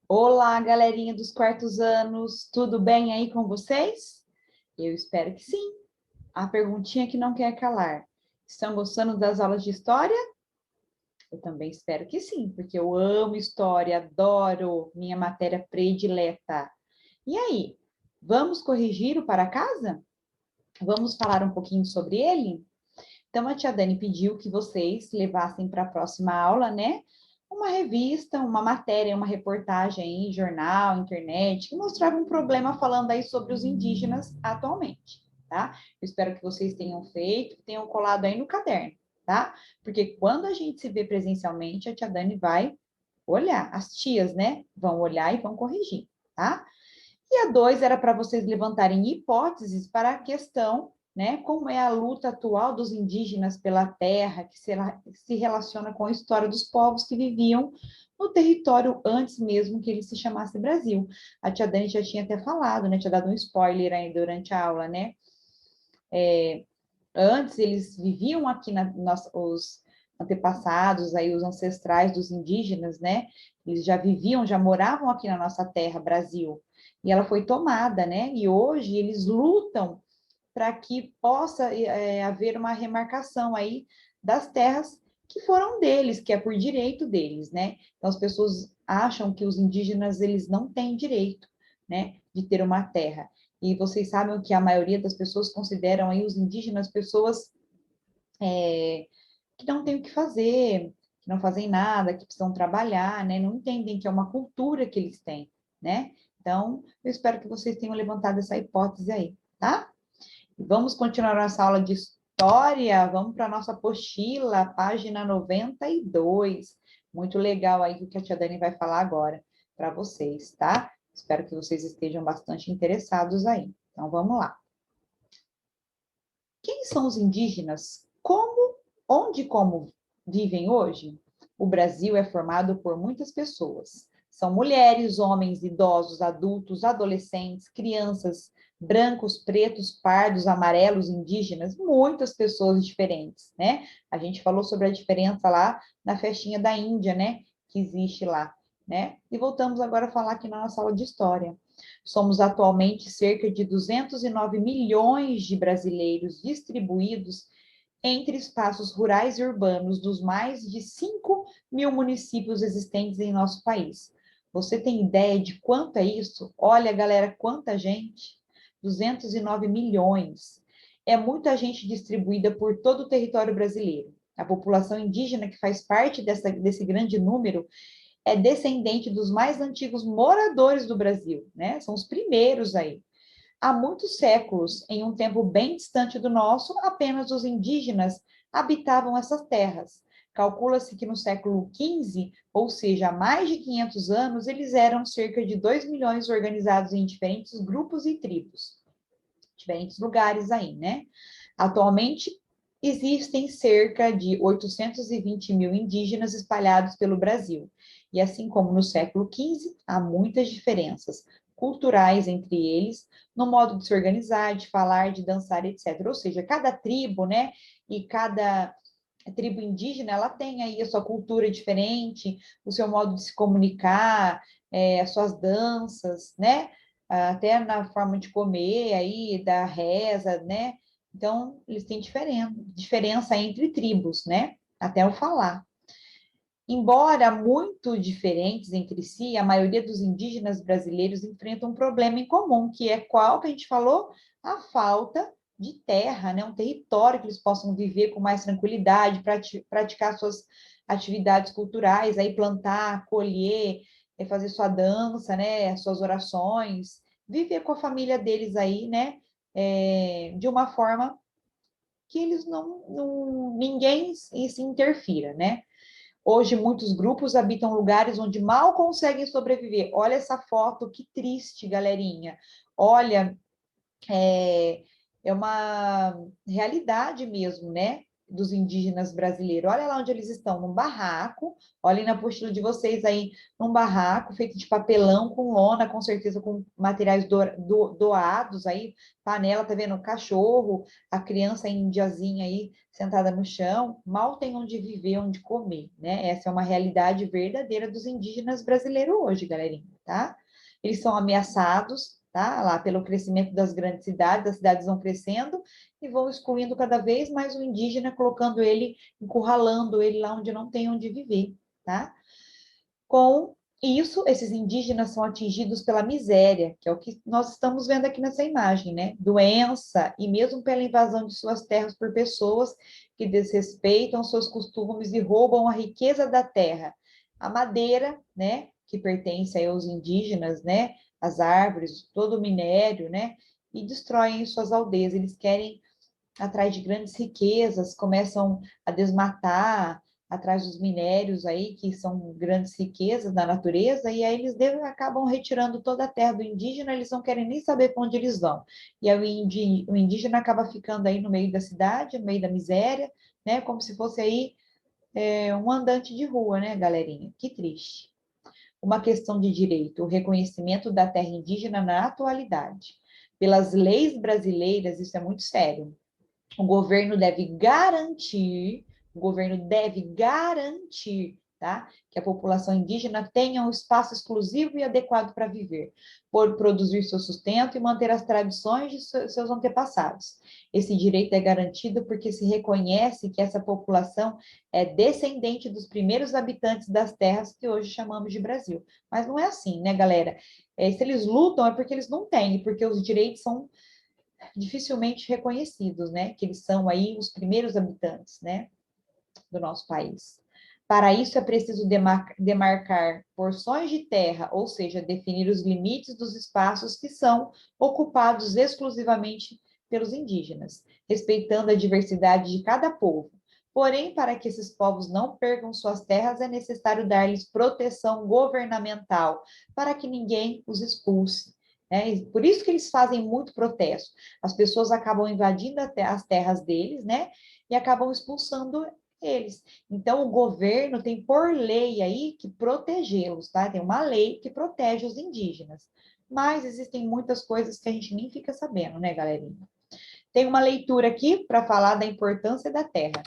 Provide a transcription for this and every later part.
Olá, galerinha dos quartos anos, tudo bem aí com vocês? Eu espero que sim. A perguntinha que não quer calar. Estão gostando das aulas de história? Eu também espero que sim, porque eu amo história, adoro minha matéria predileta. E aí, vamos corrigir o para casa? Vamos falar um pouquinho sobre ele? Então, a tia Dani pediu que vocês levassem para a próxima aula, né? Uma revista, uma matéria, uma reportagem aí, jornal, internet, que mostrava um problema falando aí sobre os indígenas atualmente, tá? Eu espero que vocês tenham feito, tenham colado aí no caderno, tá? Porque quando a gente se vê presencialmente, a tia Dani vai olhar, as tias, né? Vão olhar e vão corrigir, tá? E a 2 era para vocês levantarem hipóteses para a questão, né? Como é a luta atual dos indígenas pela terra, que se relaciona com a história dos povos que viviam no território antes mesmo que ele se chamasse Brasil. A tia Dani já tinha até falado, né? Tinha dado um spoiler aí durante a aula, né? Antes eles viviam aqui, os antepassados, aí os ancestrais dos indígenas, né? Eles já viviam, já moravam aqui na nossa terra, Brasil, e ela foi tomada, né? E hoje eles lutam para que possa haver uma remarcação aí das terras que foram deles, que é por direito deles, né? Então as pessoas acham que os indígenas eles não têm direito, né, de ter uma terra. E vocês sabem que a maioria das pessoas consideram aí os indígenas pessoas que não têm o que fazer, que não fazem nada, que precisam trabalhar, né? Não entendem que é uma cultura que eles têm, né? Então, eu espero que vocês tenham levantado essa hipótese aí, tá? Vamos continuar nossa aula de história, vamos para a nossa apostila, página 92. Muito legal aí o que a tia Dani vai falar agora para vocês, tá? Espero que vocês estejam bastante interessados aí. Então, vamos lá. Quem são os indígenas? Onde e como vivem hoje? O Brasil é formado por muitas pessoas. São mulheres, homens, idosos, adultos, adolescentes, crianças, brancos, pretos, pardos, amarelos, indígenas, muitas pessoas diferentes, né? A gente falou sobre a diferença lá na festinha da Índia, né? Que existe lá, né? E voltamos agora a falar aqui na nossa aula de história. Somos atualmente cerca de 209 milhões de brasileiros distribuídos entre espaços rurais e urbanos dos mais de 5 mil municípios existentes em nosso país. Você tem ideia de quanto é isso? Olha, galera, quanta gente! 209 milhões. É muita gente distribuída por todo o território brasileiro. A população indígena que faz parte desse grande número é descendente dos mais antigos moradores do Brasil, né? São os primeiros aí. Há muitos séculos, em um tempo bem distante do nosso, apenas os indígenas habitavam essas terras. Calcula-se que no século XV, ou seja, há mais de 500 anos, eles eram cerca de 2 milhões organizados em diferentes grupos e tribos, diferentes lugares aí, né? Atualmente, existem cerca de 820 mil indígenas espalhados pelo Brasil. E assim como no século XV, há muitas diferenças culturais entre eles, no modo de se organizar, de falar, de dançar, etc. Ou seja, cada tribo, né, e cada tribo indígena, ela tem aí a sua cultura diferente, o seu modo de se comunicar, as suas danças, né, até na forma de comer aí, da reza, né, então eles têm diferença entre tribos, né, até o falar. Embora muito diferentes entre si, a maioria dos indígenas brasileiros enfrenta um problema em comum, que é qual que a gente falou? A falta de terra, né? Um território que eles possam viver com mais tranquilidade, praticar suas atividades culturais, aí plantar, colher, fazer sua dança, né? Suas orações, viver com a família deles aí, né? De uma forma que eles ninguém se interfira, né? Hoje, muitos grupos habitam lugares onde mal conseguem sobreviver. Olha essa foto, que triste, galerinha. Olha, é uma realidade mesmo, né? dos indígenas brasileiros. Olha lá onde eles estão, num barraco. Olhem na apostila de vocês aí, num barraco feito de papelão, com lona, com certeza com materiais doados aí, panela, tá vendo? Cachorro, a criança indiazinha aí, sentada no chão, mal tem onde viver, onde comer, né? Essa é uma realidade verdadeira dos indígenas brasileiros hoje, galerinha, tá? Eles são ameaçados, tá? Lá pelo crescimento das grandes cidades, as cidades vão crescendo e vão excluindo cada vez mais o indígena, colocando ele, encurralando ele lá onde não tem onde viver, tá? Com isso, esses indígenas são atingidos pela miséria, que é o que nós estamos vendo aqui nessa imagem, né? Doença e mesmo pela invasão de suas terras por pessoas que desrespeitam seus costumes e roubam a riqueza da terra. A madeira, né, que pertence aos indígenas, né, as árvores, todo o minério, né, e destroem suas aldeias. Eles querem atrás de grandes riquezas, começam a desmatar atrás dos minérios aí, que são grandes riquezas da natureza, e aí eles acabam retirando toda a terra do indígena, eles não querem nem saber para onde eles vão. E aí o indígena acaba ficando aí no meio da cidade, no meio da miséria, né, como se fosse aí um andante de rua, né, galerinha? Que triste. Uma questão de direito, o reconhecimento da terra indígena na atualidade. Pelas leis brasileiras, isso é muito sério. O governo deve garantir, tá? Que a população indígena tenha um espaço exclusivo e adequado para viver, por produzir seu sustento e manter as tradições de seus antepassados. Esse direito é garantido porque se reconhece que essa população é descendente dos primeiros habitantes das terras que hoje chamamos de Brasil. Mas não é assim, né, galera? Se eles lutam é porque eles não têm, porque os direitos são dificilmente reconhecidos, né? Que eles são aí os primeiros habitantes, né, do nosso país. Para isso é preciso demarcar porções de terra, ou seja, definir os limites dos espaços que são ocupados exclusivamente pelos indígenas, respeitando a diversidade de cada povo. Porém, para que esses povos não percam suas terras, é necessário dar-lhes proteção governamental, para que ninguém os expulse. Né? Por isso que eles fazem muito protesto. As pessoas acabam invadindo as terras deles, né? E acabam expulsando eles. Então, o governo tem por lei aí que protegê-los, tá? Tem uma lei que protege os indígenas. Mas existem muitas coisas que a gente nem fica sabendo, né, galerinha? Tem uma leitura aqui para falar da importância da terra.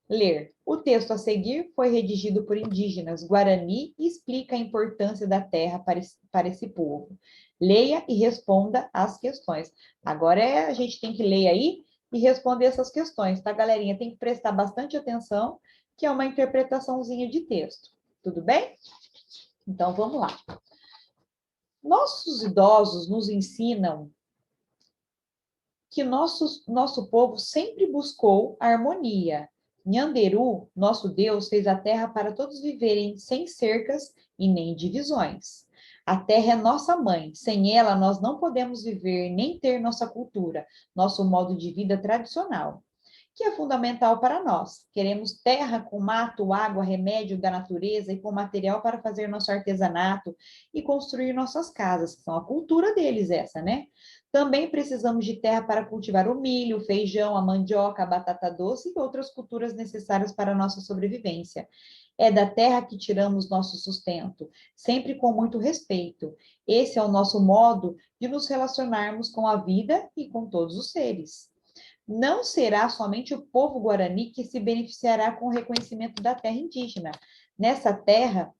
Ler. O texto a seguir foi redigido por indígenas Guarani e explica a importância da terra para esse povo. Leia e responda as questões. Agora a gente tem que ler aí e responder essas questões, tá, galerinha? Tem que prestar bastante atenção, que é uma interpretaçãozinha de texto. Tudo bem? Então vamos lá. Nossos idosos nos ensinam que nosso povo sempre buscou a harmonia. Nhanderu, nosso Deus, fez a terra para todos viverem sem cercas e nem divisões. A terra é nossa mãe, sem ela nós não podemos viver nem ter nossa cultura, nosso modo de vida tradicional, que é fundamental para nós. Queremos terra com mato, água, remédio da natureza e com material para fazer nosso artesanato e construir nossas casas, que são a cultura deles essa, né? Também precisamos de terra para cultivar o milho, o feijão, a mandioca, a batata doce e outras culturas necessárias para a nossa sobrevivência. É da terra que tiramos nosso sustento, sempre com muito respeito. Esse é o nosso modo de nos relacionarmos com a vida e com todos os seres. Não será somente o povo guarani que se beneficiará com o reconhecimento da terra indígena. Nessa terra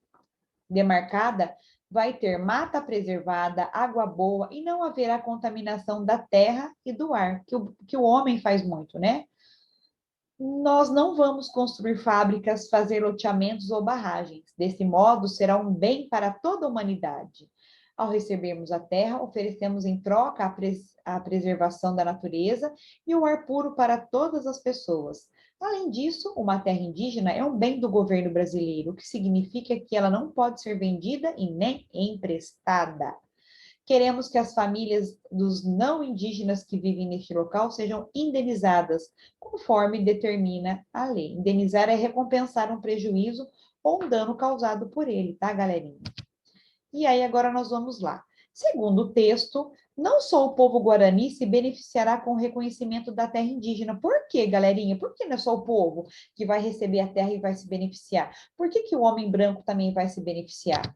demarcada, vai ter mata preservada, água boa e não haverá contaminação da terra e do ar, que o homem faz muito, né? Nós não vamos construir fábricas, fazer loteamentos ou barragens. Desse modo, será um bem para toda a humanidade. Ao recebermos a terra, oferecemos em troca a preservação da natureza e o ar puro para todas as pessoas. Além disso, uma terra indígena é um bem do governo brasileiro, o que significa que ela não pode ser vendida e nem emprestada. Queremos que as famílias dos não indígenas que vivem neste local sejam indenizadas, conforme determina a lei. Indenizar é recompensar um prejuízo ou um dano causado por ele, tá, galerinha? E aí, agora nós vamos lá. Segundo o texto, não só o povo guarani se beneficiará com o reconhecimento da terra indígena. Por quê, galerinha? Por que não é só o povo que vai receber a terra e vai se beneficiar? Por que que o homem branco também vai se beneficiar?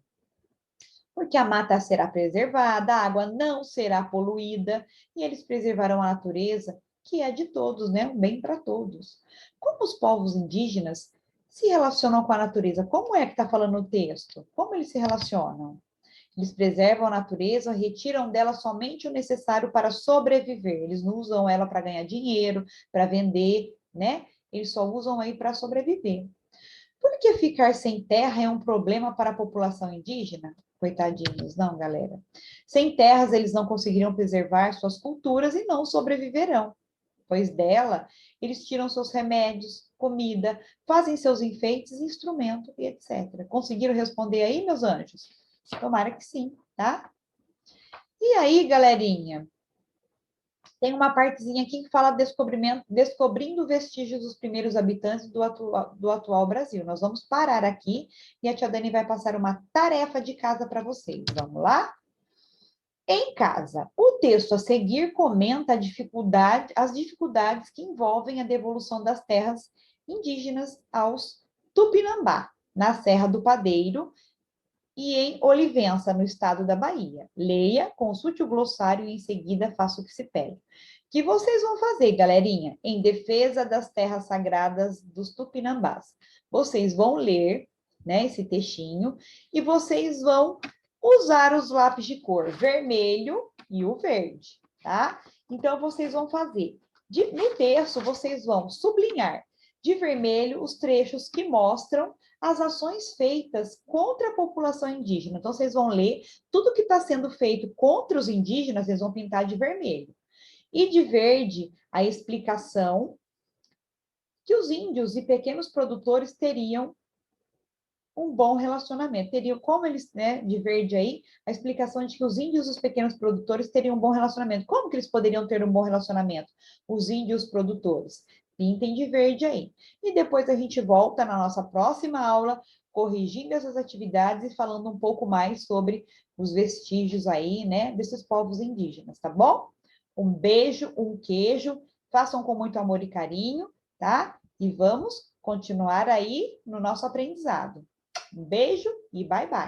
Porque a mata será preservada, a água não será poluída e eles preservarão a natureza, que é de todos, né? Um bem para todos. Como os povos indígenas se relacionam com a natureza? Como é que está falando o texto? Como eles se relacionam? Eles preservam a natureza, retiram dela somente o necessário para sobreviver. Eles não usam ela para ganhar dinheiro, para vender, né? Eles só usam aí para sobreviver. Por que ficar sem terra é um problema para a população indígena? Coitadinhos, não, galera. Sem terras, eles não conseguiriam preservar suas culturas e não sobreviverão, pois dela eles tiram seus remédios, comida, fazem seus enfeites, instrumentos e etc. Conseguiram responder aí, meus anjos? Tomara que sim, tá? E aí, galerinha, tem uma partezinha aqui que fala descobrindo vestígios dos primeiros habitantes do atual Brasil. Nós vamos parar aqui e a tia Dani vai passar uma tarefa de casa para vocês. Vamos lá? Em casa, o texto a seguir comenta as dificuldades que envolvem a devolução das terras indígenas aos Tupinambá, na Serra do Padeiro, e em Olivença, no estado da Bahia. Leia, consulte o glossário e em seguida faça o que se pede. O que vocês vão fazer, galerinha, em defesa das terras sagradas dos Tupinambás? Vocês vão ler, né, esse textinho e vocês vão usar os lápis de cor vermelho e o verde, tá? Então, vocês vão fazer. No texto, vocês vão sublinhar de vermelho os trechos que mostram as ações feitas contra a população indígena. Então, vocês vão ler tudo que está sendo feito contra os indígenas, vocês vão pintar de vermelho. E de verde, a explicação que os índios e pequenos produtores teriam um bom relacionamento. Teriam, como eles, né, de verde aí, a explicação de que os índios e os pequenos produtores teriam um bom relacionamento. Como que eles poderiam ter um bom relacionamento? Os índios produtores. Pintem de verde aí. E depois a gente volta na nossa próxima aula, corrigindo essas atividades e falando um pouco mais sobre os vestígios aí, né, desses povos indígenas, tá bom? Um beijo, um queijo, façam com muito amor e carinho, tá? E vamos continuar aí no nosso aprendizado. Um beijo e bye bye.